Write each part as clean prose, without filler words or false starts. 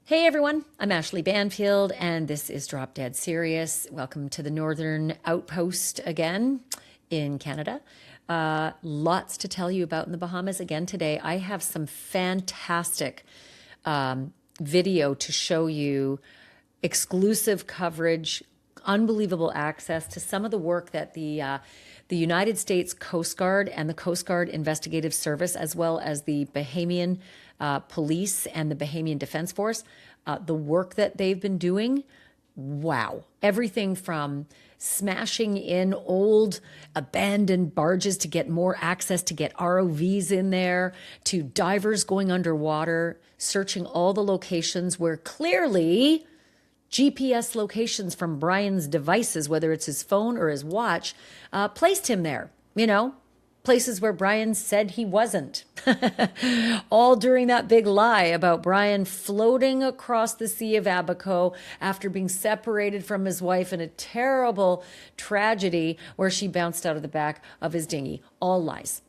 Hey everyone, I'm Ashleigh Banfield, and this is Drop Dead Serious. Welcome to the Northern Outpost again in Canada. Lots to tell you about in the Bahamas again today. I have some fantastic video to show you, exclusive coverage, unbelievable access to some of the work that the United States Coast Guard and the Coast Guard Investigative Service, as well as the Bahamian police and the Bahamian Defense Force, the work that they've been doing. Wow. Everything from smashing in old abandoned barges to get more access, to get ROVs in there, to divers going underwater, searching all the locations where clearly GPS locations from Brian's devices, whether it's his phone or his watch, placed him there. Places where Brian said he wasn't. All during that big lie about Brian floating across the Sea of Abaco after being separated from his wife in a terrible tragedy where she bounced out of the back of his dinghy. All lies.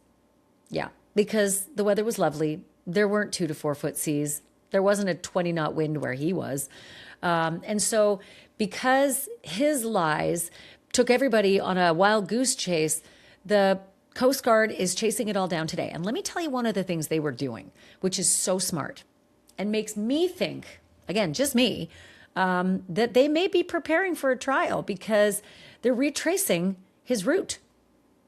Yeah, because the weather was lovely. There weren't 2 to 4 foot seas. There wasn't a 20-knot wind where he was. And so because his lies took everybody on a wild goose chase, the Coast Guard is chasing it all down today. And let me tell you one of the things they were doing, which is so smart and makes me think, again, just me, that they may be preparing for a trial because they're retracing his route.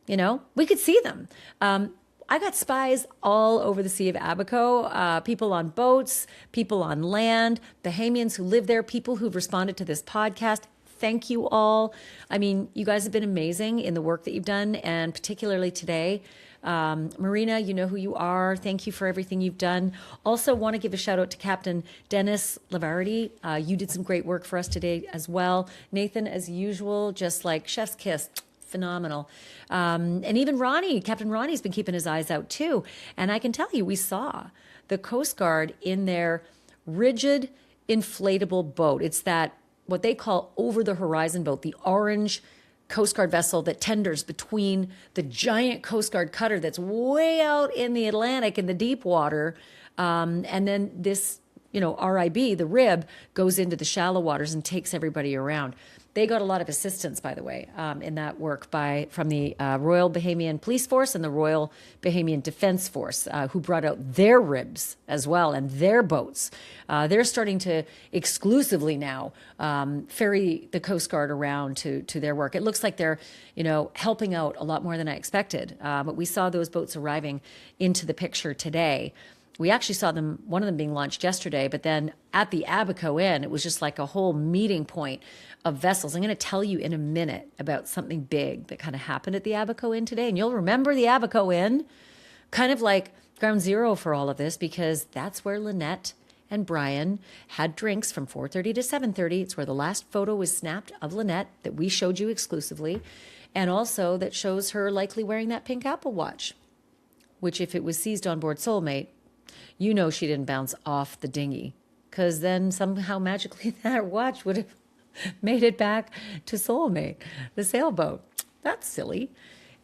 We could see them. I got spies all over the Sea of Abaco, people on boats, people on land, Bahamians who live there, people who've responded to this podcast. Thank you all. I mean, you guys have been amazing in the work that you've done, and particularly today. Marina, you know who you are. Thank you for everything you've done. Also want to give a shout out to Captain Dennis Lavardi. You did some great work for us today as well. Nathan, as usual, just like chef's kiss. Phenomenal. And even Ronnie, Captain Ronnie's been keeping his eyes out too. And I can tell you, we saw the Coast Guard in their rigid inflatable boat. It's that what they call over the horizon boat, the orange Coast Guard vessel that tenders between the giant Coast Guard cutter that's way out in the Atlantic in the deep water. And then this, RIB, the rib, goes into the shallow waters and takes everybody around. They got a lot of assistance, by the way, in that work from the Royal Bahamian Police Force and the Royal Bahamian Defense Force, who brought out their ribs as well and their boats. They're starting to exclusively now ferry the Coast Guard around to their work. It looks like they're, helping out a lot more than I expected. But we saw those boats arriving into the picture today. We actually saw one of them being launched yesterday, but then at the Abaco Inn, it was just like a whole meeting point of vessels. I'm going to tell you in a minute about something big that kind of happened at the Abaco Inn today. And you'll remember the Abaco Inn, kind of like ground zero for all of this, because that's where Lynette and Brian had drinks from 4:30 to 7:30. It's where the last photo was snapped of Lynette that we showed you exclusively, and also that shows her likely wearing that pink Apple Watch, which if it was seized on board Soulmate, she didn't bounce off the dinghy, because then somehow magically that watch would have made it back to Soulmate, the sailboat. That's silly.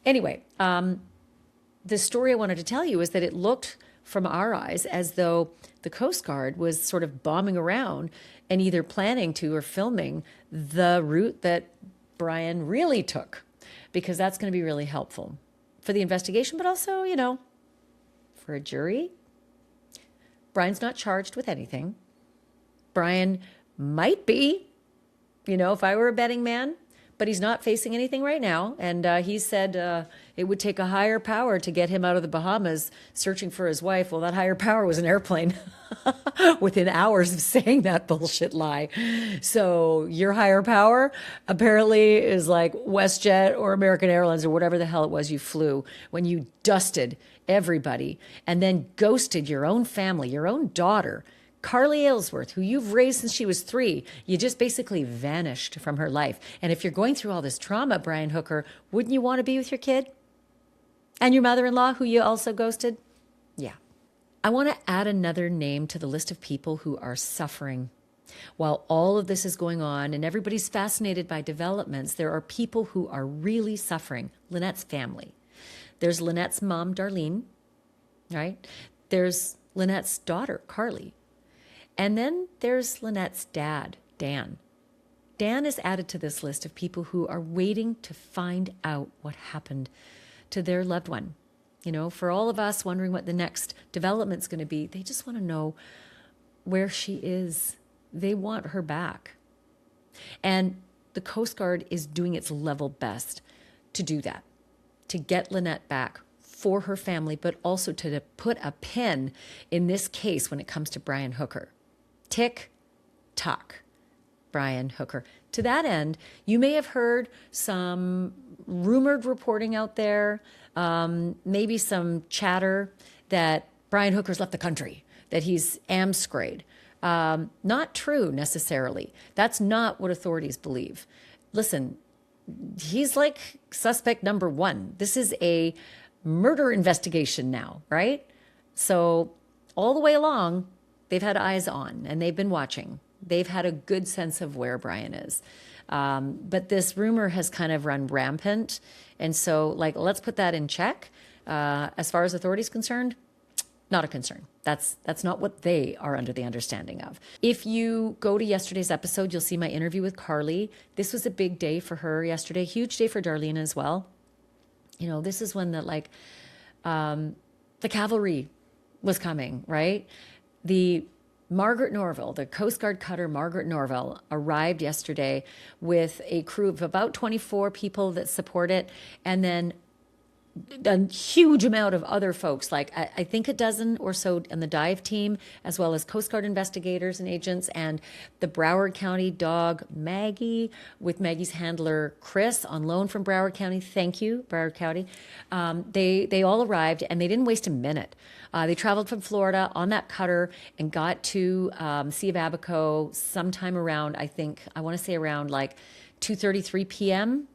Anyway, the story I wanted to tell you is that it looked from our eyes as though the Coast Guard was sort of bombing around and either planning to or filming the route that Brian really took, because that's going to be really helpful for the investigation, but also, for a jury. Brian's not charged with anything. Brian might be, if I were a betting man, but he's not facing anything right now. And he said it would take a higher power to get him out of the Bahamas searching for his wife. Well, that higher power was an airplane within hours of saying that bullshit lie. So your higher power apparently is like WestJet or American Airlines or whatever the hell it was you flew when you dusted everybody and then ghosted your own family, your own daughter, Carly Aylesworth, who you've raised since she was 3. You just basically vanished from her life. And if you're going through all this trauma, Brian Hooker, wouldn't you want to be with your kid? And your mother-in-law, who you also ghosted? Yeah. I want to add another name to the list of people who are suffering. While all of this is going on and everybody's fascinated by developments, there are people who are really suffering. Lynette's family. There's Lynette's mom, Darlene, right? There's Lynette's daughter, Carly. And then there's Lynette's dad, Dan. Dan is added to this list of people who are waiting to find out what happened to their loved one. You know, for all of us wondering what the next development's going to be, they just want to know where she is. They want her back. And the Coast Guard is doing its level best to do that, to get Lynette back for her family, but also to put a pin in this case when it comes to Brian Hooker. Tick, tock, Brian Hooker. To that end, you may have heard some rumored reporting out there, maybe some chatter that Brian Hooker's left the country, that he's amscrayed. Not true necessarily. That's not what authorities believe. Listen, he's like suspect number one. This is a murder investigation now, right? So all the way along, they've had eyes on and they've been watching. They've had a good sense of where Brian is. But this rumor has kind of run rampant. And so, let's put that in check. As far as authorities concerned, not a concern. That's not what they are under the understanding of. If you go to yesterday's episode, you'll see my interview with Carly. This was a big day for her yesterday, huge day for Darlene as well. You know, this is when the cavalry was coming, right? The Margaret Norville, the Coast Guard cutter Margaret Norville, arrived yesterday with a crew of about 24 people that support it, and then a huge amount of other folks, like I think a dozen or so on the dive team, as well as Coast Guard investigators and agents, and the Broward County dog Maggie, with Maggie's handler Chris on loan from Broward County. Thank you, Broward County. They all arrived, and they didn't waste a minute. They traveled from Florida on that cutter and got to Sea of Abaco sometime around, I want to say around 2:33 p.m.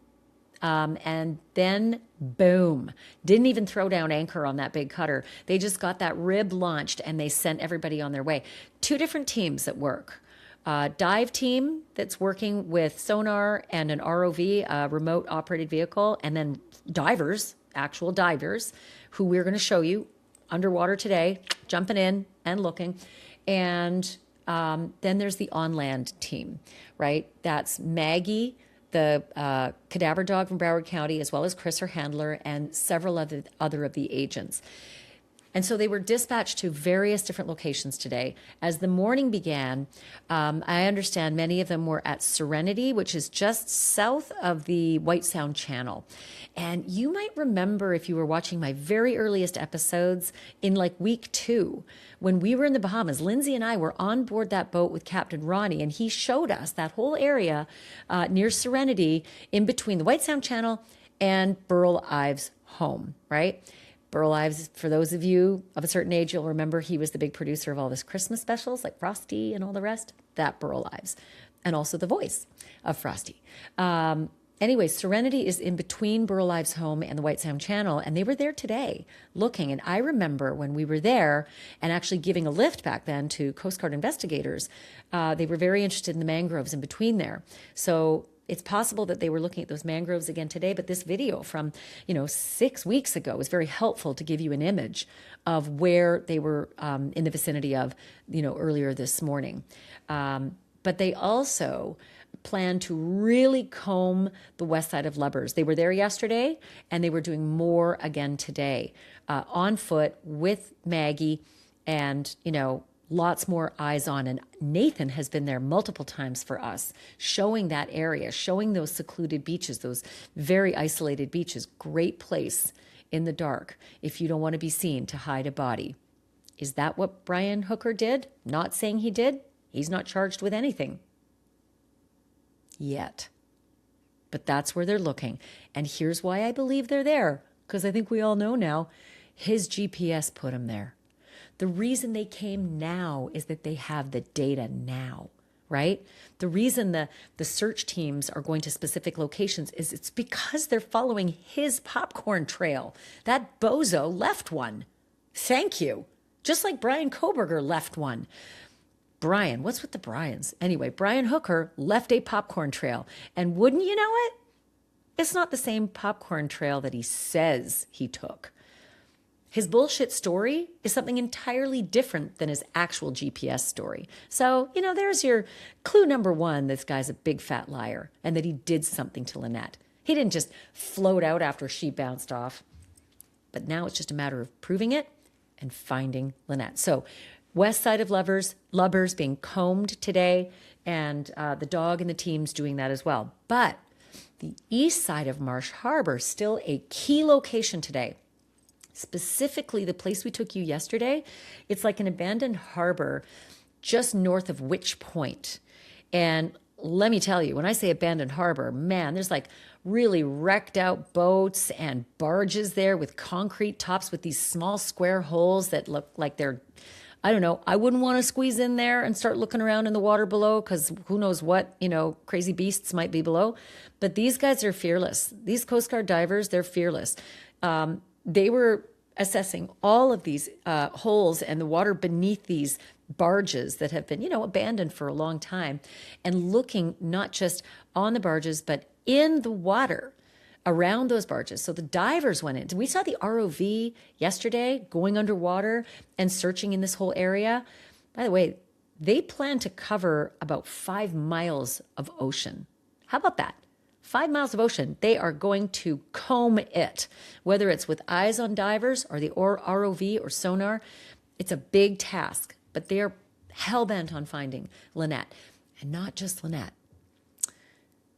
And then, boom, didn't even throw down anchor on that big cutter. They just got that rib launched and they sent everybody on their way. Two different teams at work. Dive team that's working with sonar and an ROV, a remote operated vehicle, and then divers, actual divers, who we're going to show you underwater today, jumping in and looking. And then there's the on-land team, right? That's Maggie, the Cadaver dog from Broward County, as well as Chris, her handler, and several other of the agents. And so they were dispatched to various different locations today. As the morning began, I understand many of them were at Serenity, which is just south of the White Sound Channel. And you might remember, if you were watching my very earliest episodes in week 2, when we were in the Bahamas, Lindsay and I were on board that boat with Captain Ronnie, and he showed us that whole area near Serenity in between the White Sound Channel and Burl Ives' home, right? Burl Ives, for those of you of a certain age, you'll remember he was the big producer of all his Christmas specials like Frosty and all the rest. That Burl Ives. And also the voice of Frosty. Anyway, Serenity is in between Burl Ives' home and the White Sound Channel, and they were there today looking. And I remember when we were there and actually giving a lift back then to Coast Guard investigators, they were very interested in the mangroves in between there. So it's possible that they were looking at those mangroves again today, but this video from, 6 weeks ago is very helpful to give you an image of where they were in the vicinity of, earlier this morning. But they also plan to really comb the west side of Lubbers. They were there yesterday, and they were doing more again today, on foot with Maggie, and, lots more eyes on. And Nathan has been there multiple times for us, showing that area, showing those secluded beaches, those very isolated beaches. Great place in the dark if you don't want to be seen to hide a body. Is that what Brian Hooker did? Not saying he did. He's not charged with anything yet. But that's where they're looking. And here's why I believe they're there, because I think we all know now, his GPS put him there. The reason they came now is that they have the data now, right? The reason the search teams are going to specific locations is it's because they're following his popcorn trail. That bozo left one. Thank you. Just like Brian Koberger left one. Brian, what's with the Bryans? Anyway, Brian Hooker left a popcorn trail. And wouldn't you know it? It's not the same popcorn trail that he says he took. His bullshit story is something entirely different than his actual GPS story. So, there's your clue number one. This guy's a big fat liar and that he did something to Lynette. He didn't just float out after she bounced off. But now it's just a matter of proving it and finding Lynette. So west side of Lubbers being combed today, and the dog and the team's doing that as well. But the east side of Marsh Harbor, still a key location today. Specifically, the place we took you yesterday, it's like an abandoned harbor just north of Witch Point. And let me tell you, when I say abandoned harbor, man, there's like really wrecked out boats and barges there with concrete tops with these small square holes that look like they're, I don't know, I wouldn't want to squeeze in there and start looking around in the water below because who knows what, crazy beasts might be below. But these guys are fearless. These Coast Guard divers, they're fearless. They were assessing all of these holes and the water beneath these barges that have been, abandoned for a long time, and looking not just on the barges, but in the water around those barges. So the divers went in. We saw the ROV yesterday going underwater and searching in this whole area. By the way, they plan to cover about 5 miles of ocean. How about that? 5 miles of ocean. They are going to comb it, whether it's with eyes on divers or the ROV or sonar. It's a big task, but they're hell-bent on finding Lynette. And not just Lynette.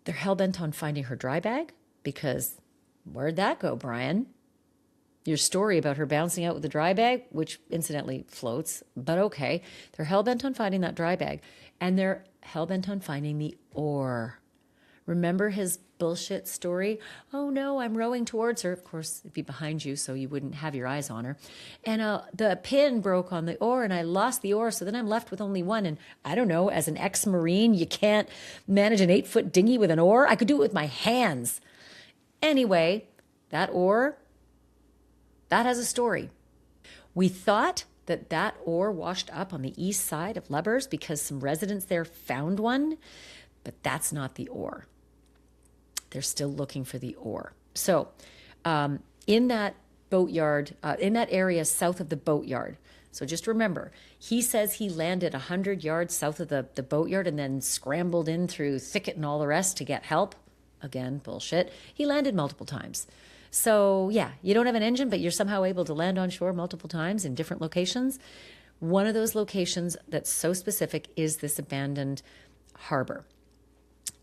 They're hell-bent on finding her dry bag, because where'd that go, Brian? Your story about her bouncing out with the dry bag, which incidentally floats, but okay. They're hell-bent on finding that dry bag, and they're hell-bent on finding the oar. Remember his bullshit story? Oh no, I'm rowing towards her. Of course, it'd be behind you, so you wouldn't have your eyes on her. And the pin broke on the oar, and I lost the oar, so then I'm left with only one. And I don't know, as an ex-Marine, you can't manage an 8-foot dinghy with an oar. I could do it with my hands. Anyway, that oar, that has a story. We thought that oar washed up on the east side of Lubbers because some residents there found one, but that's not the oar. They're still looking for the oar. So in that boatyard, in that area south of the boatyard, so just remember, he says he landed 100 yards south of the boatyard and then scrambled in through thicket and all the rest to get help. Again, bullshit. He landed multiple times. So yeah, you don't have an engine, but you're somehow able to land on shore multiple times in different locations. One of those locations that's so specific is this abandoned harbor.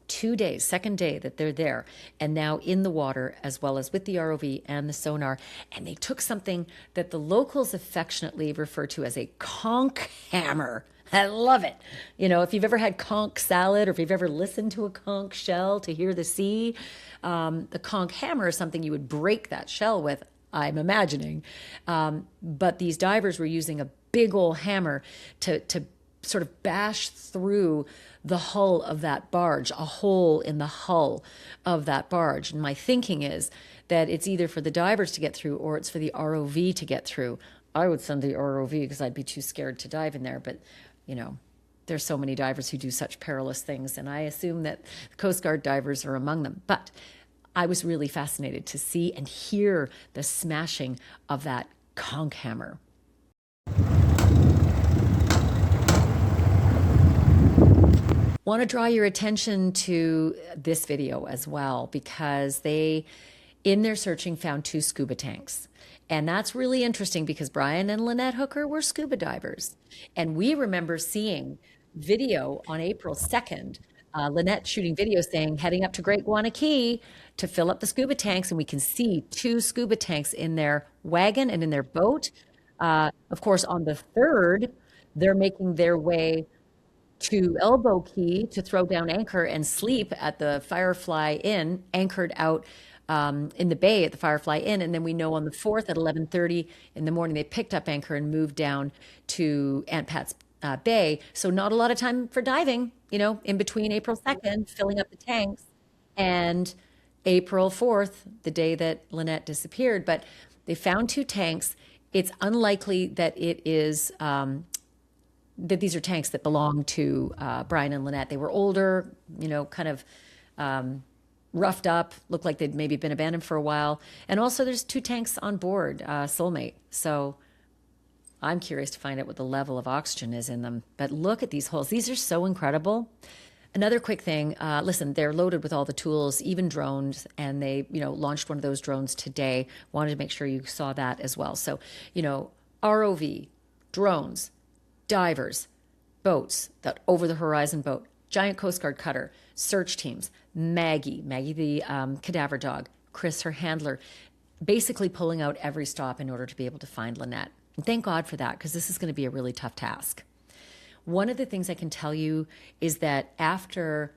2 days, second day that they're there, and now in the water, as well as with the ROV and the sonar. And they took something that the locals affectionately refer to as a conch hammer. I love it. If you've ever had conch salad, or if you've ever listened to a conch shell to hear the sea, the conch hammer is something you would break that shell with, I'm imagining. But these divers were using a big old hammer to sort of bash through the hull of that barge, a hole in the hull of that barge. And my thinking is that it's either for the divers to get through or it's for the ROV to get through. I would send the ROV because I'd be too scared to dive in there. But, there's so many divers who do such perilous things, and I assume that the Coast Guard divers are among them. But I was really fascinated to see and hear the smashing of that conch hammer. Want to draw your attention to this video as well, because they, in their searching, found 2 scuba tanks. And that's really interesting because Brian and Lynette Hooker were scuba divers. And we remember seeing video on April 2nd, Lynette shooting video saying, heading up to Great Guana Key to fill up the scuba tanks. And we can see 2 scuba tanks in their wagon and in their boat. Of course, on the 3rd, they're making their way to Elbow Key to throw down anchor and sleep at the Firefly Inn, anchored out in the bay at the Firefly Inn. And then we know on the 4th at 11:30 in the morning, they picked up anchor and moved down to Aunt Pat's Bay. So not a lot of time for diving, in between April 2nd, filling up the tanks, and April 4th, the day that Lynette disappeared. But they found 2 tanks. It's unlikely that it is... that these are tanks that belong to Brian and Lynette. They were older, kind of roughed up, looked like they'd maybe been abandoned for a while. And also there's 2 tanks on board, Soulmate. So I'm curious to find out what the level of oxygen is in them. But look at these holes. These are so incredible. Another quick thing, listen, they're loaded with all the tools, even drones, and they, launched one of those drones today. Wanted to make sure you saw that as well. So, ROV, drones, divers, boats, that over-the-horizon boat, giant Coast Guard cutter, search teams, Maggie the Cadaver dog, Chris, her handler, basically pulling out every stop in order to be able to find Lynette. And thank God for that, because this is going to be a really tough task. One of the things I can tell you is that after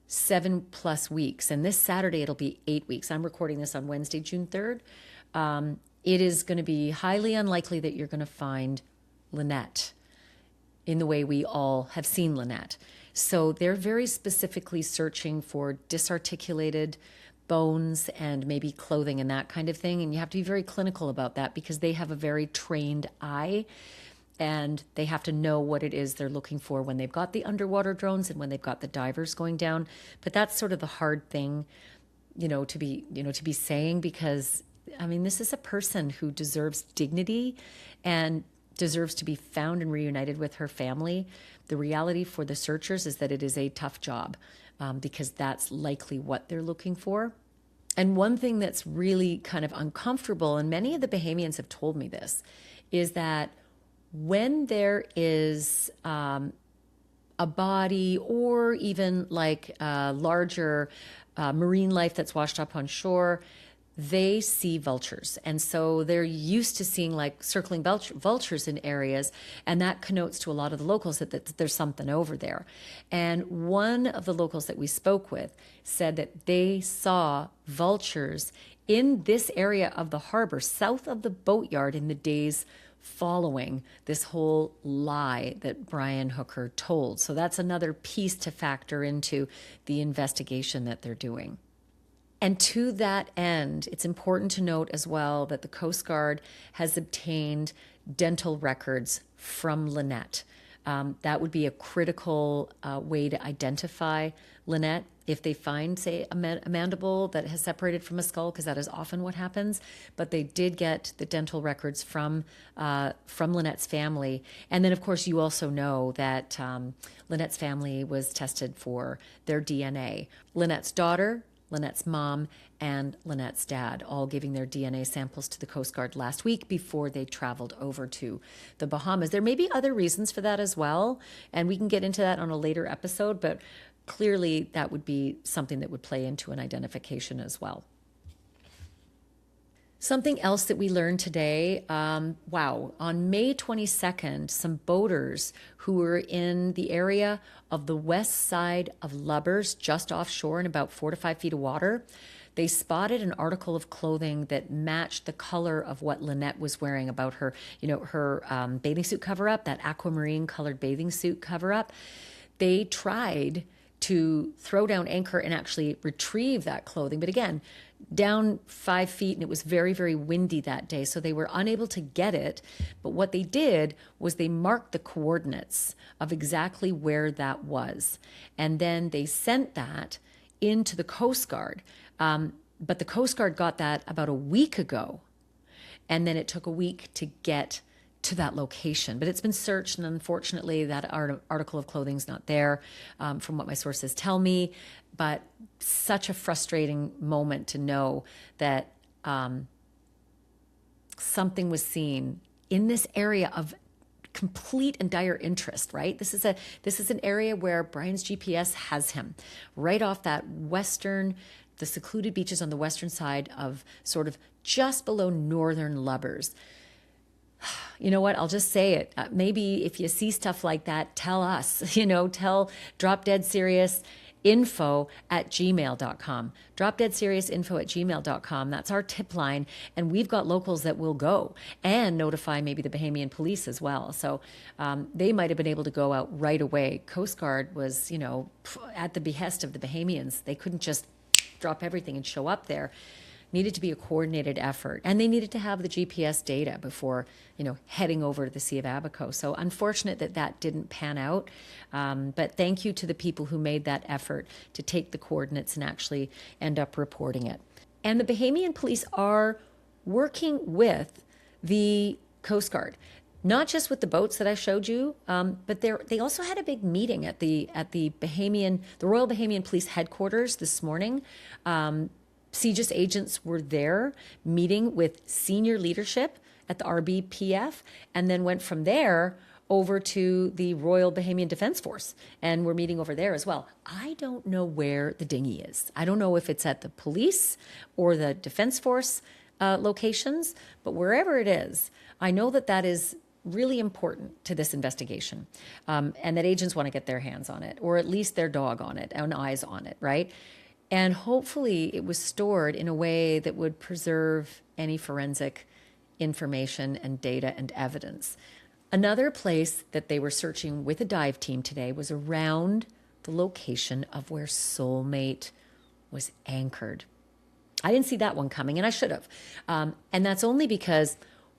7+ weeks, and this Saturday it'll be 8 weeks. I'm recording this on Wednesday, June 3rd. It is going to be highly unlikely that you're going to find Lynette in the way we all have seen Lynette. So they're very specifically searching for disarticulated bones and maybe clothing and that kind of thing. And you have to be very clinical about that, because they have a very trained eye and they have to know what it is they're looking for when they've got the underwater drones and when they've got the divers going down. But that's sort of the hard thing, to be saying, because this is a person who deserves dignity and deserves to be found and reunited with her family. The reality for the searchers is that it is a tough job, because that's likely what they're looking for. And one thing that's really kind of uncomfortable, and many of the Bahamians have told me this, is that when there is a body or even like larger marine life that's washed up on shore, they see vultures. And so they're used to seeing like circling vultures in areas, and that connotes to a lot of the locals that there's something over there. And one of the locals that we spoke with said that they saw vultures in this area of the harbor south of the boatyard in the days following this whole lie that Brian Hooker told. So that's another piece to factor into the investigation that they're doing. And to that end, it's important to note as well that the Coast Guard has obtained dental records from Lynette. That would be a critical way to identify Lynette. If they find, say, a mandible that has separated from a skull, because that is often what happens, but they did get the dental records from Lynette's family. And then, of course, you also know that Lynette's family was tested for their DNA. Lynette's daughter, Lynette's mom, and Lynette's dad, all giving their DNA samples to the Coast Guard last week before they traveled over to the Bahamas. There may be other reasons for that as well, and we can get into that on a later episode, but clearly that would be something that would play into an identification as well. Something else that we learned today, on May 22nd, some boaters who were in the area of the west side of Lubbers, just offshore in about 4 to 5 feet of water, they spotted an article of clothing that matched the color of what Lynette was wearing, about her, her bathing suit cover-up, that aquamarine colored bathing suit cover-up. They tried to throw down anchor and actually retrieve that clothing. But again, down 5 feet, and it was very, very windy that day, so they were unable to get it. But what they did was they marked the coordinates of exactly where that was. And then they sent that into the Coast Guard. But the Coast Guard got that about a week ago. And then it took a week to get to that location. But it's been searched, and unfortunately that article of clothing is not there, from what my sources tell me. But such a frustrating moment to know that something was seen in this area of complete and dire interest, right? This is an area where Brian's GPS has him, right off that the secluded beaches on the western side of sort of just below northern Lubbers. You know what? I'll just say it. Maybe if you see stuff like that, tell us, tell Drop Dead Serious info@gmail.com. dropdeadseriousinfo@gmail.com. That's our tip line. And we've got locals that will go and notify maybe the Bahamian police as well. So they might have been able to go out right away. Coast Guard was, at the behest of the Bahamians. They couldn't just drop everything and show up there. needed to be a coordinated effort, and they needed to have the GPS data before, heading over to the Sea of Abaco. So unfortunate that that didn't pan out. But thank you to the people who made that effort to take the coordinates and actually end up reporting it. And the Bahamian police are working with the Coast Guard, not just with the boats that I showed you, but they also had a big meeting at the Royal Bahamian Police headquarters this morning. CGIS agents were there meeting with senior leadership at the RBPF, and then went from there over to the Royal Bahamian Defence Force, and we're meeting over there as well. I don't know where the dinghy is. I don't know if it's at the police or the Defence Force locations, but wherever it is, I know that that is really important to this investigation, and that agents want to get their hands on it, or at least their dog on it, and eyes on it, right? And hopefully it was stored in a way that would preserve any forensic information and data and evidence. Another place that they were searching with a dive team today was around the location of where Soulmate was anchored. I didn't see that one coming, and I should have. And that's only because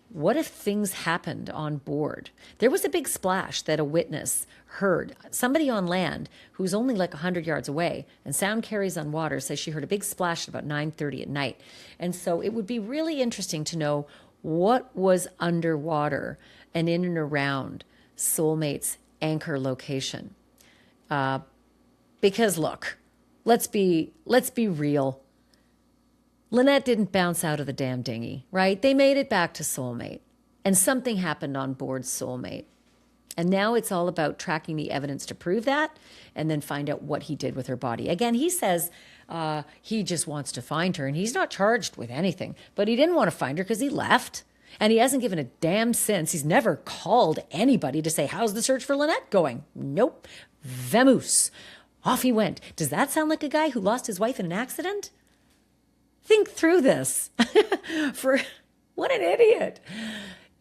what if things happened on board? There was a big splash that a witness heard. Somebody on land who's only like 100 yards away, and sound carries on water, says she heard a big splash at about 9:30 at night. And so it would be really interesting to know what was underwater and in and around Soulmate's anchor location. Because look, let's be real. Lynette didn't bounce out of the damn dinghy, right? They made it back to Soulmate, and something happened on board Soulmate. And now it's all about tracking the evidence to prove that, and then find out what he did with her body. Again, he says he just wants to find her, and he's not charged with anything, but he didn't want to find her because he left, and he hasn't given a damn since. He's never called anybody to say, how's the search for Lynette going? Nope. Vamoose. Off he went. Does that sound like a guy who lost his wife in an accident? Think through this. What an idiot.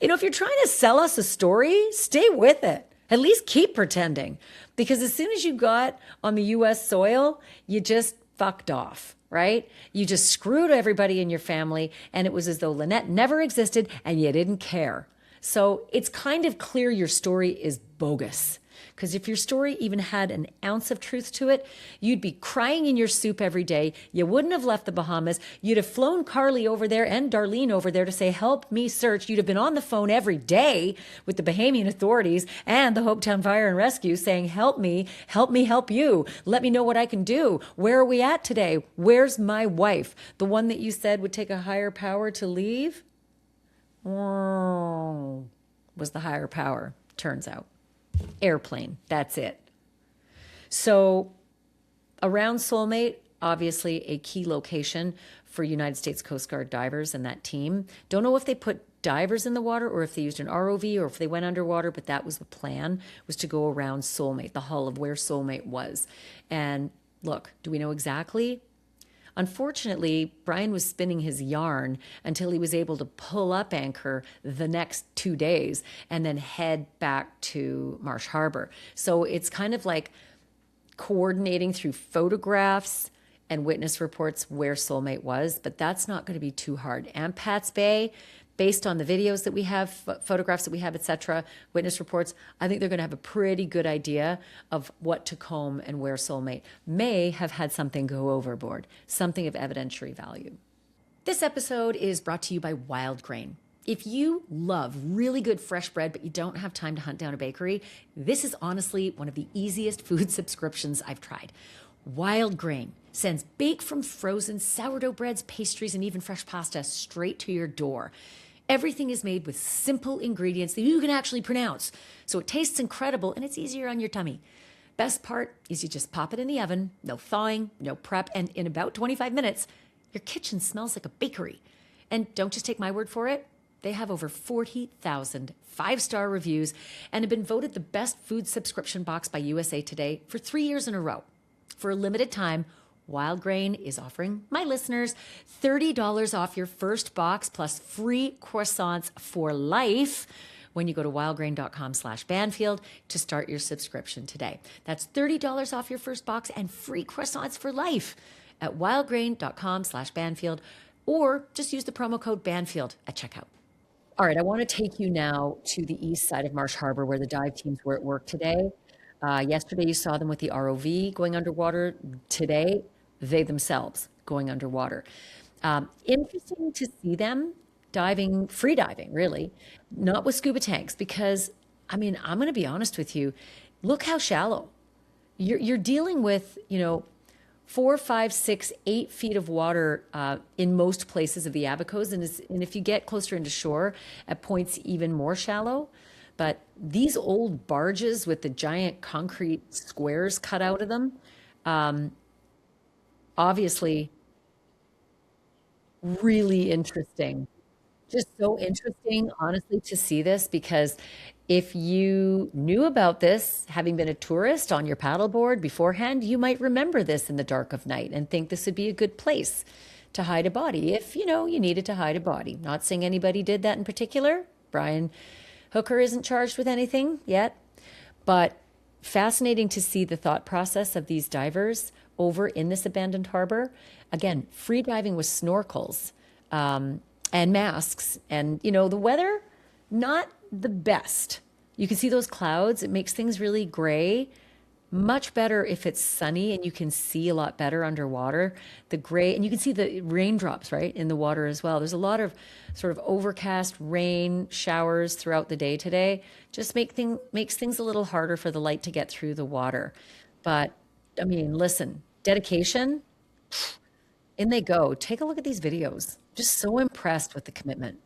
If you're trying to sell us a story, stay with it. At least keep pretending. Because as soon as you got on the U.S. soil, you just fucked off, right? You just screwed everybody in your family, and it was as though Lynette never existed and you didn't care. So it's kind of clear your story is bogus. Because if your story even had an ounce of truth to it, you'd be crying in your soup every day. You wouldn't have left the Bahamas. You'd have flown Carly over there and Darlene over there to say, help me search. You'd have been on the phone every day with the Bahamian authorities and the Hopetown Fire and Rescue saying, help me, help you. Let me know what I can do. Where are we at today? Where's my wife? The one that you said would take a higher power to leave? Oh, was the higher power, turns out. Airplane, that's it. So around Soulmate, obviously a key location for United States Coast Guard divers and that team. Don't know if they put divers in the water or if they used an ROV or if they went underwater, but that was the plan, was to go around Soulmate, the hull of where Soulmate was. And look, do we know exactly? Unfortunately, Brian was spinning his yarn until he was able to pull up anchor the next 2 days and then head back to Marsh Harbor. So it's kind of like coordinating through photographs and witness reports where Soulmate was, but that's not going to be too hard. Ampats Bay, based on the videos that we have, photographs that we have, etc., witness reports, I think they're going to have a pretty good idea of what to comb and where Soulmate may have had something go overboard, something of evidentiary value. This episode is brought to you by Wild Grain. If you love really good fresh bread, but you don't have time to hunt down a bakery, this is honestly one of the easiest food subscriptions I've tried. Wild Grain sends baked from frozen sourdough breads, pastries, and even fresh pasta straight to your door. Everything is made with simple ingredients that you can actually pronounce, so it tastes incredible and it's easier on your tummy. Best part is you just pop it in the oven, no thawing, no prep, and in about 25 minutes, your kitchen smells like a bakery. And don't just take my word for it. They have over 40,000 five-star reviews and have been voted the best food subscription box by USA Today for 3 years in a row. For a limited time, Wild Grain is offering my listeners $30 off your first box plus free croissants for life when you go to wildgrain.com/Banfield to start your subscription today. That's $30 off your first box and free croissants for life at wildgrain.com/Banfield. or just use the promo code Banfield at checkout. All right, I want to take you now to the east side of Marsh Harbor where the dive teams were at work today. Yesterday, you saw them with the ROV going underwater. Today, they themselves going underwater. Interesting to see them diving, free diving, really, not with scuba tanks, because, I mean, I'm going to be honest with you. Look how shallow. You're dealing with, 4, 5, 6, 8 feet of water in most places of the Abacos. And if you get closer into shore, at points even more shallow. But these old barges with the giant concrete squares cut out of them, obviously really interesting. Just so interesting, honestly, to see this, because if you knew about this, having been a tourist on your paddleboard beforehand, you might remember this in the dark of night and think this would be a good place to hide a body if, you needed to hide a body. Not saying anybody did that in particular. Brian Hooker isn't charged with anything yet, but fascinating to see the thought process of these divers over in this abandoned harbor. Again, free diving with snorkels and masks, and the weather, not the best. You can see those clouds. It makes things really gray. Much better if it's sunny and you can see a lot better underwater. The gray, and you can see the raindrops, right, in the water as well. There's a lot of sort of overcast rain showers throughout the day today. Just makes things a little harder for the light to get through the water. But, I mean, listen, dedication, in they go. Take a look at these videos. Just so impressed with the commitment.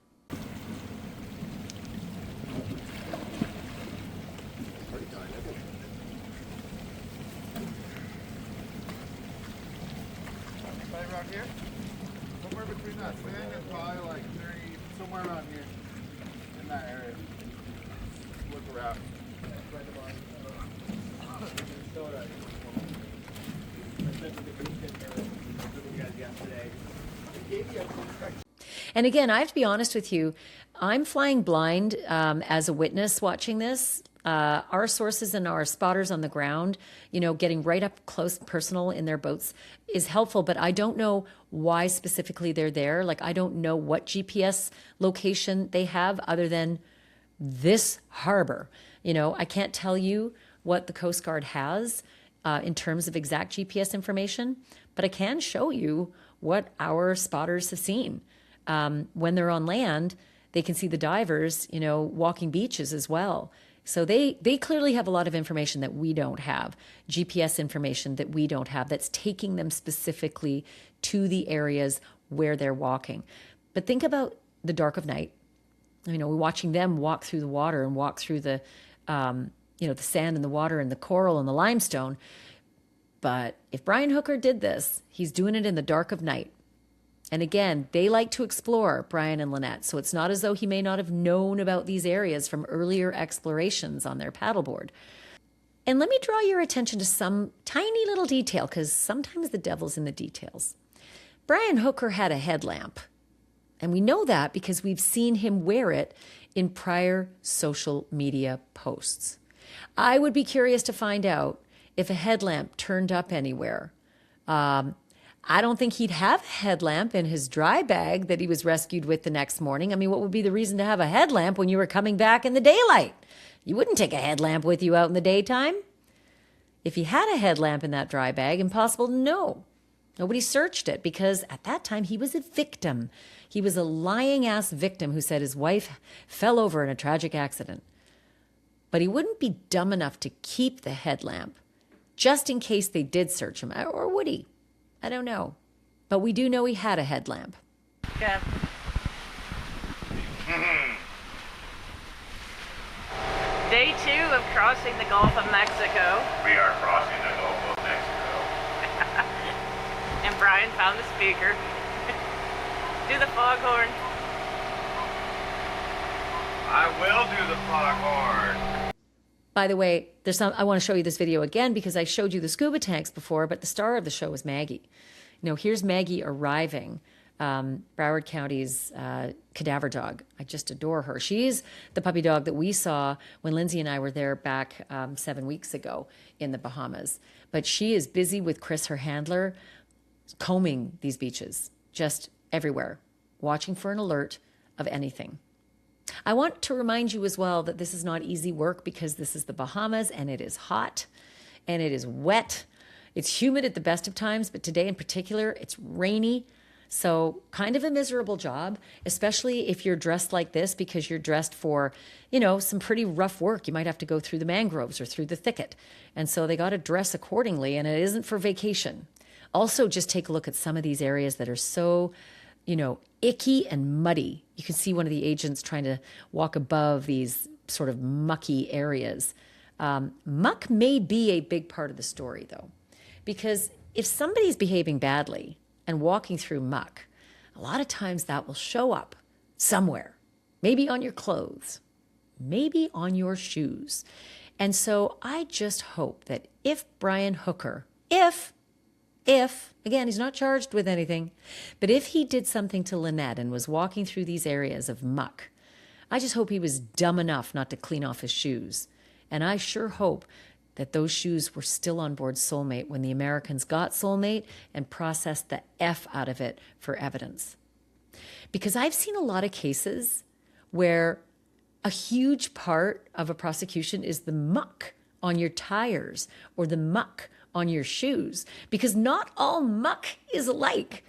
Around here? Somewhere between that sand and probably like 30, somewhere around here. In that area. Look around. Right about Minnesota. I sent the picture to you guys yesterday. It gave you a And again, I have to be honest with you. I'm flying blind as a witness watching this. Our sources and our spotters on the ground, getting right up close, personal in their boats is helpful, but I don't know why specifically they're there. Like, I don't know what GPS location they have other than this harbor. I can't tell you what the Coast Guard has in terms of exact GPS information, but I can show you what our spotters have seen. When they're on land, they can see the divers, walking beaches as well. So they clearly have a lot of information that we don't have, GPS information that we don't have, that's taking them specifically to the areas where they're walking. But think about the dark of night. We're watching them walk through the water and walk through the sand and the water and the coral and the limestone. But if Brian Hooker did this, he's doing it in the dark of night. And again, they like to explore, Brian and Lynette, so it's not as though he may not have known about these areas from earlier explorations on their paddleboard. And let me draw your attention to some tiny little detail, because sometimes the devil's in the details. Brian Hooker had a headlamp, and we know that because we've seen him wear it in prior social media posts. I would be curious to find out if a headlamp turned up anywhere. I don't think he'd have a headlamp in his dry bag that he was rescued with the next morning. I mean, what would be the reason to have a headlamp when you were coming back in the daylight? You wouldn't take a headlamp with you out in the daytime. If he had a headlamp in that dry bag, impossible to know. Nobody searched it because at that time he was a victim. He was a lying-ass victim who said his wife fell over in a tragic accident. But he wouldn't be dumb enough to keep the headlamp just in case they did search him, or would he? I don't know. But we do know he had a headlamp. Okay. Day 2 of crossing the Gulf of Mexico. We are crossing the Gulf of Mexico. And Brian found the speaker. Do the foghorn. I will do the foghorn. By the way, I want to show you this video again because I showed you the scuba tanks before, but the star of the show was Maggie. Here's Maggie arriving, Broward County's Cadaver dog. I just adore her. She's the puppy dog that we saw when Lindsay and I were there back 7 weeks ago in the Bahamas. But she is busy with Chris, her handler, combing these beaches, just everywhere, watching for an alert of anything. I want to remind you as well that this is not easy work because this is the Bahamas and it is hot and it is wet. It's humid at the best of times, but today in particular, it's rainy. So kind of a miserable job, especially if you're dressed like this because you're dressed for, some pretty rough work. You might have to go through the mangroves or through the thicket. And so they got to dress accordingly, and it isn't for vacation. Also, just take a look at some of these areas that are so, icky and muddy. You can see one of the agents trying to walk above these sort of mucky areas. Muck may be a big part of the story, though, because if somebody's behaving badly and walking through muck, a lot of times that will show up somewhere, maybe on your clothes, maybe on your shoes. And so I just hope that if Brian Hooker, if, again, he's not charged with anything, but if he did something to Lynette and was walking through these areas of muck, I just hope he was dumb enough not to clean off his shoes. And I sure hope that those shoes were still on board Soulmate when the Americans got Soulmate and processed the F out of it for evidence. Because I've seen a lot of cases where a huge part of a prosecution is the muck on your tires or the muck on your shoes, because not all muck is alike.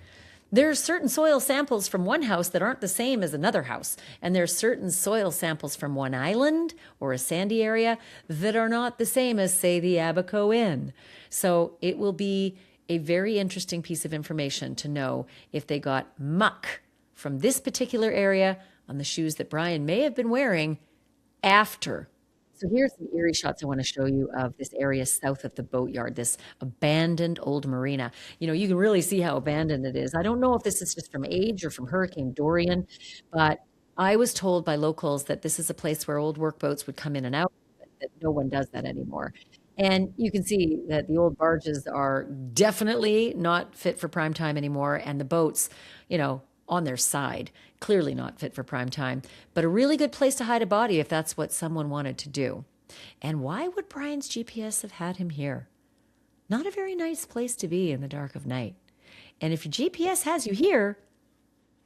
There are certain soil samples from one house that aren't the same as another house. And there are certain soil samples from one island or a sandy area that are not the same as, say, the Abaco Inn. So it will be a very interesting piece of information to know if they got muck from this particular area on the shoes that Brian may have been wearing after. So here's some eerie shots I want to show you of this area south of the boatyard, this abandoned old marina. You can really see how abandoned it is. I don't know if this is just from age or from Hurricane Dorian, but I was told by locals that this is a place where old workboats would come in and out, that no one does that anymore. And you can see that the old barges are definitely not fit for prime time anymore, and the boats, on their side, clearly not fit for prime time, but a really good place to hide a body if that's what someone wanted to do. And why would Brian's GPS have had him here? Not a very nice place to be in the dark of night. And if your GPS has you here,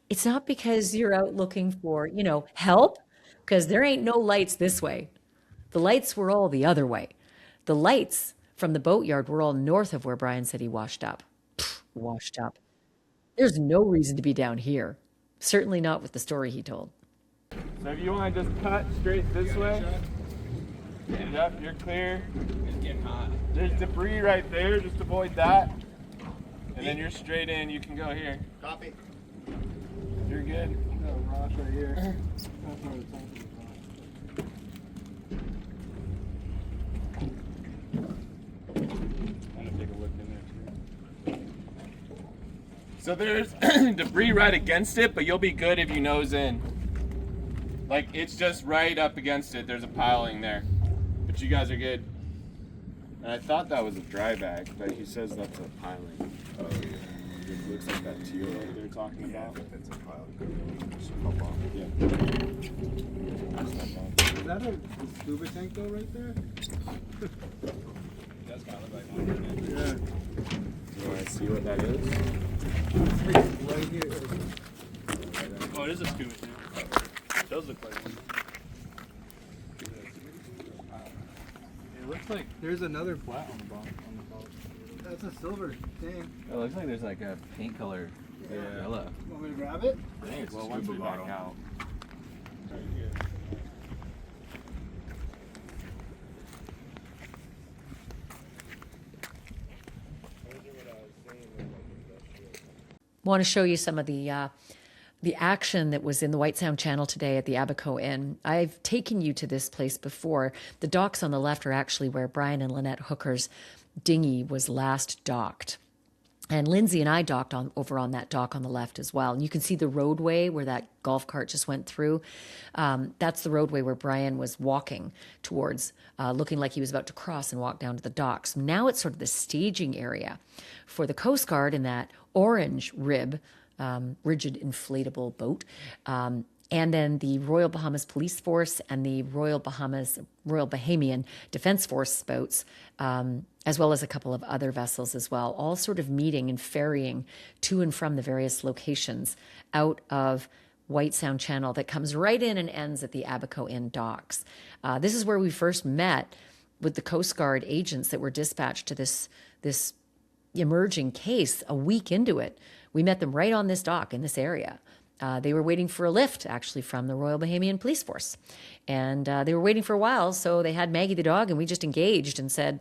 it's not because you're out looking for, help, because there ain't no lights this way. The lights were all the other way. The lights from the boatyard were all north of where Brian said he washed up. Washed up. There's no reason to be down here. Certainly not with the story he told. So if you want to just cut straight this way, yep, you're clear. It's getting hot. There's debris right there, just avoid that. And then you're straight in, you can go here. Copy. You're good. Got a rock right here. That's what I'm talking I'm gonna take a look in there too. So there's debris right against it, but you'll be good if you nose in. Like, it's just right up against it. There's a piling there. But you guys are good. And I thought that was a dry bag, but he says that's a piling. Oh, yeah. It looks like that teal that they're talking about. It's a piling. Just pop off. Yeah. Is that a scuba tank though right there? That's kind of like one. Yeah. You want to see what that is? It's like right here. Oh, it is a scuba tank. It does look like one. It looks like there's another flat on the bottom. That's a silver thing. It looks like there's like a paint color yellow. Want me to grab it? I think it's Well, a once scuba we back bottle. out. Want to show you some of the action that was in the White Sound Channel today at the Abaco Inn. I've taken you to this place before. The docks on the left are actually where Brian and Lynette Hooker's dinghy was last docked. And Lindsay and I docked over on that dock on the left as well. And you can see the roadway where that golf cart just went through. That's the roadway where Brian was walking towards, looking like he was about to cross and walk down to the docks. Now it's sort of the staging area for the Coast Guard in that orange rib, rigid inflatable boat. and then the Royal Bahamas Police Force and the Royal Bahamian Defense Force boats, as well as a couple of other vessels as well, all sort of meeting and ferrying to and from the various locations out of White Sound Channel that comes right in and ends at the Abaco Inn docks. This is where we first met with the Coast Guard agents that were dispatched to this emerging case a week into it. We met them right on this dock in this area. They were waiting for a lift, actually, from the Royal Bahamian Police Force. And they were waiting for a while, so they had Maggie the dog, and we just engaged and said,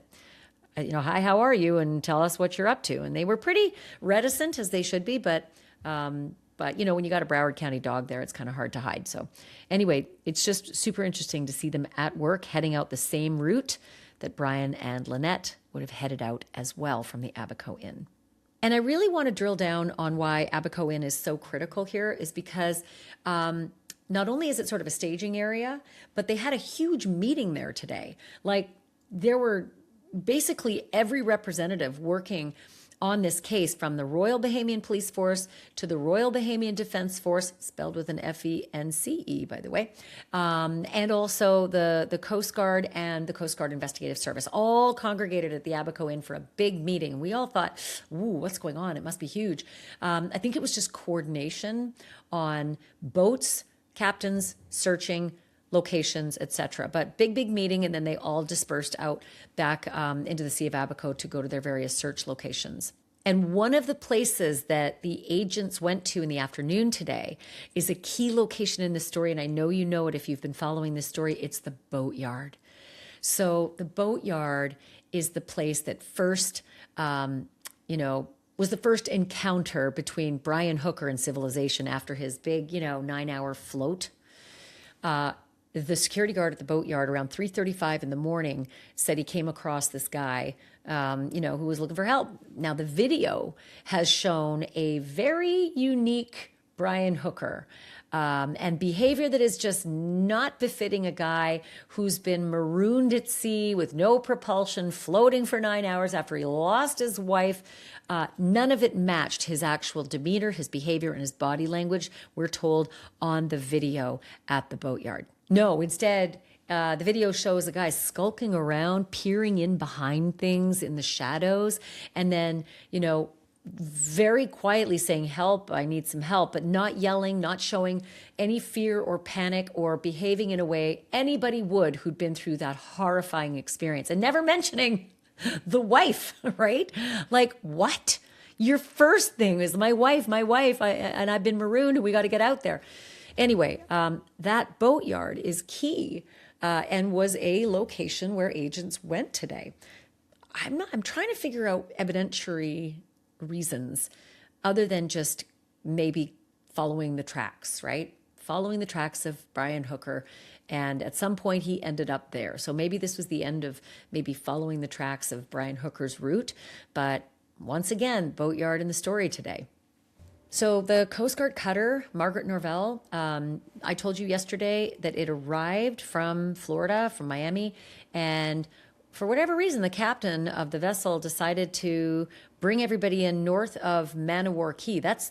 hi, how are you? And tell us what you're up to. And they were pretty reticent, as they should be, but when you got a Broward County dog there, it's kind of hard to hide. So anyway, it's just super interesting to see them at work, heading out the same route that Brian and Lynette would have headed out as well from the Abaco Inn. And I really want to drill down on why Abaco Inn is so critical here is because not only is it sort of a staging area, but they had a huge meeting there today. Like there were basically every representative working on this case, from the Royal Bahamian Police Force to the Royal Bahamian Defense Force, spelled with an F-E-N-C-E, by the way, and also the Coast Guard and the Coast Guard Investigative Service, all congregated at the Abaco Inn for a big meeting. We all thought, ooh, what's going on? It must be huge. I think it was just coordination on boats, captains, searching, locations, etc. But big meeting, and then they all dispersed out back into the Sea of Abaco to go to their various search locations. And one of the places that the agents went to in the afternoon today is a key location in the story, and I know you know it if you've been following this story. It's the boatyard. So the boatyard is the place that first, was the first encounter between Brian Hooker and civilization after his big, 9-hour float. The security guard at the boatyard around 3:35 in the morning said he came across this guy, who was looking for help. Now, the video has shown a very unique Brian Hooker and behavior that is just not befitting a guy who's been marooned at sea with no propulsion, floating for 9 hours after he lost his wife. None of it matched his actual demeanor, his behavior, and his body language, we're told on the video at the boatyard. No, instead, the video shows a guy skulking around, peering in behind things in the shadows, and then, very quietly saying, help, I need some help, but not yelling, not showing any fear or panic or behaving in a way anybody would who'd been through that horrifying experience, and never mentioning the wife, right? Like, what? Your first thing is my wife, and I've been marooned, and we got to get out there. Anyway, that boatyard is key and was a location where agents went today. I'm trying to figure out evidentiary reasons other than just maybe following the tracks, right? Following the tracks of Brian Hooker. And at some point he ended up there. So maybe this was the end of maybe following the tracks of Brian Hooker's route. But once again, boatyard in the story today. So the Coast Guard cutter, Margaret Norvell, I told you yesterday that it arrived from Florida, from Miami, and for whatever reason, the captain of the vessel decided to bring everybody in north of Man-o-War Key. That's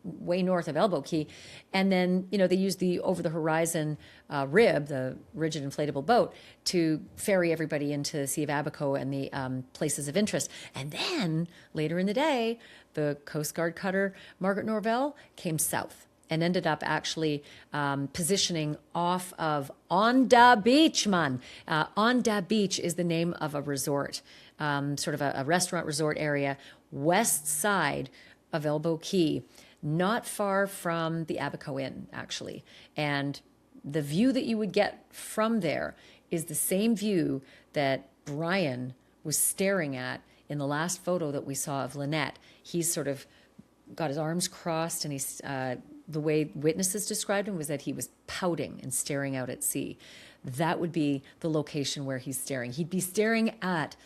way north of Elbow Key. And then, they used the over-the-horizon rib, the rigid inflatable boat, to ferry everybody into the Sea of Abaco and the places of interest. And then, later in the day, the Coast Guard cutter Margaret Norvell came south and ended up actually positioning off of Onda Beach, man. Onda Beach is the name of a resort, sort of a restaurant resort area, west side of Elbow Key, not far from the Abaco Inn, actually. And the view that you would get from there is the same view that Brian was staring at in the last photo that we saw of Lynette. He's sort of got his arms crossed, and he's the way witnesses described him was that he was pouting and staring out at sea. That would be the location where he's staring. He'd be staring at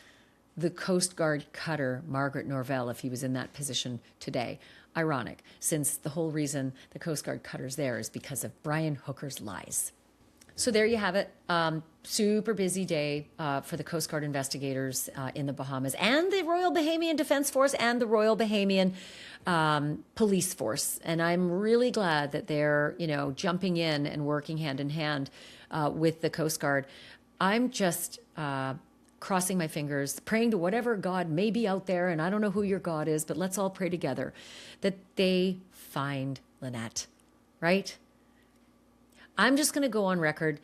the Coast Guard cutter Margaret Norvell if he was in that position today. Ironic, since the whole reason the Coast Guard cutter's there is because of Brian Hooker's lies. So there you have it. Super busy day for the Coast Guard investigators in the Bahamas and the Royal Bahamian Defense Force and the Royal Bahamian Police Force. And I'm really glad that they're, jumping in and working hand in hand with the Coast Guard. I'm just crossing my fingers, praying to whatever God may be out there, and I don't know who your God is, but let's all pray together that they find Lynette, right? I'm just going to go on record.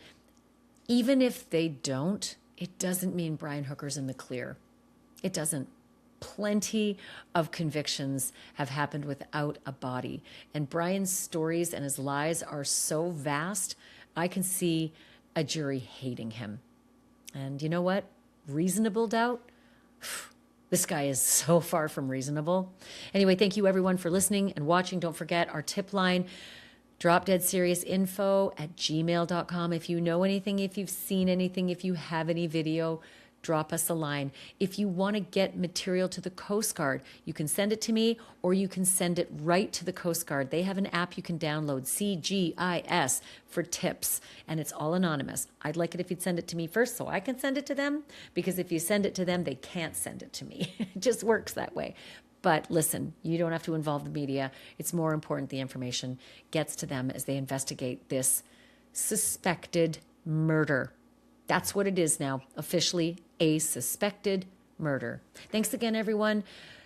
Even if they don't, it doesn't mean Brian Hooker's in the clear. It doesn't. Plenty of convictions have happened without a body. And Brian's stories and his lies are so vast, I can see a jury hating him. And you know what? Reasonable doubt? This guy is so far from reasonable. Anyway, thank you everyone for listening and watching. Don't forget our tip line, dropdeadseriousinfo@gmail.com. If you know anything, if you've seen anything, if you have any video, drop us a line. If you want to get material to the Coast Guard, you can send it to me or you can send it right to the Coast Guard. They have an app you can download, CGIS, for tips, and it's all anonymous. I'd like it if you'd send it to me first so I can send it to them, because if you send it to them, they can't send it to me. It just works that way. But listen, you don't have to involve the media. It's more important the information gets to them as they investigate this suspected murder. That's what it is now, officially a suspected murder. Thanks again, everyone.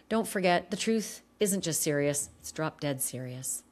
Don't forget, the truth isn't just serious, it's drop dead serious.